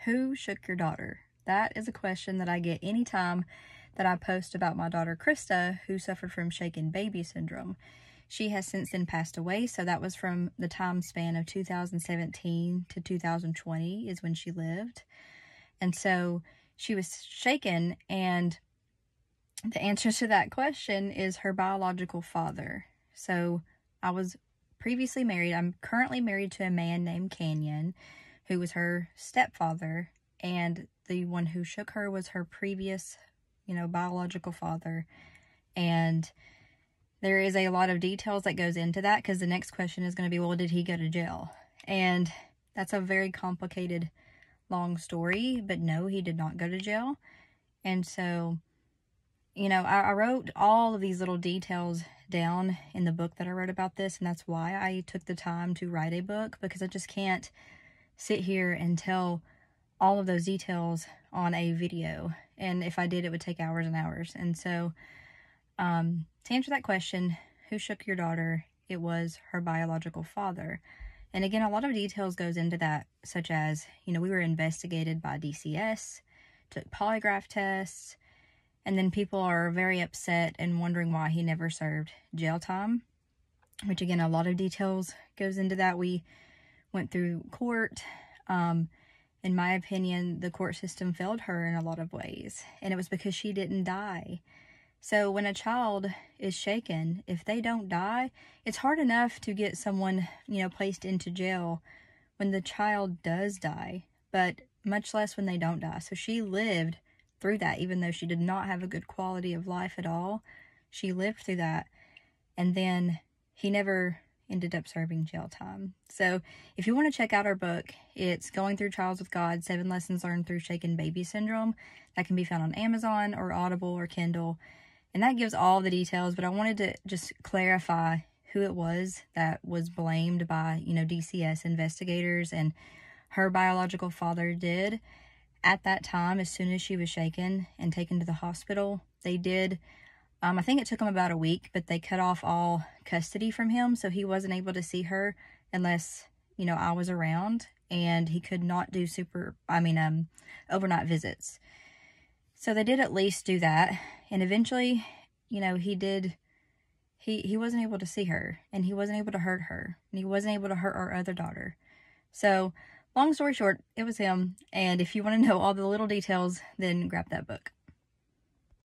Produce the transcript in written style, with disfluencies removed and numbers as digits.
Who shook your daughter? That is a question that I get anytime that I post about my daughter Christa, who suffered from shaken baby syndrome. She has since then passed away, so that was from the time span of 2017 to 2020 is when she lived. And so she was shaken, and the answer to that question is her biological father. So I was previously married. I'm currently married to a man named Canyon, who was her stepfather, and the one who shook her was her previous, biological father. And there is a lot of details that goes into that, because the next question is going to be, well, did he go to jail? And that's a very complicated, long story, but no, he did not go to jail. And so, I wrote all of these little details down in the book that I wrote about this, and that's why I took the time to write a book, because I just can't sit here and tell all of those details on a video, and if I did, it would take hours and hours. And so to answer that question, who shook your daughter, it was her biological father. And again, a lot of details goes into that, such as, we were investigated by DCS, took polygraph tests, and then people are very upset and wondering why he never served jail time, which again, a lot of details goes into that. We went through court. In my opinion, the court system failed her in a lot of ways, and it was because she didn't die. So when a child is shaken, if they don't die, it's hard enough to get someone, placed into jail when the child does die, but much less when they don't die. So she lived through that, even though she did not have a good quality of life at all. She lived through that, and then he never ended up serving jail time. So if you want to check out our book, it's Going Through Trials with God, 7 Lessons Learned Through Shaken Baby Syndrome. That can be found on Amazon or Audible or Kindle. And that gives all the details, but I wanted to just clarify who it was that was blamed by, DCS investigators, and her biological father did. At that time, as soon as she was shaken and taken to the hospital, they did, I think it took him about a week, but they cut off all custody from him, so he wasn't able to see her unless, I was around, and he could not do overnight visits. So they did at least do that, and eventually, he wasn't able to see her, and he wasn't able to hurt her, and he wasn't able to hurt our other daughter. So, long story short, it was him, and if you want to know all the little details, then grab that book.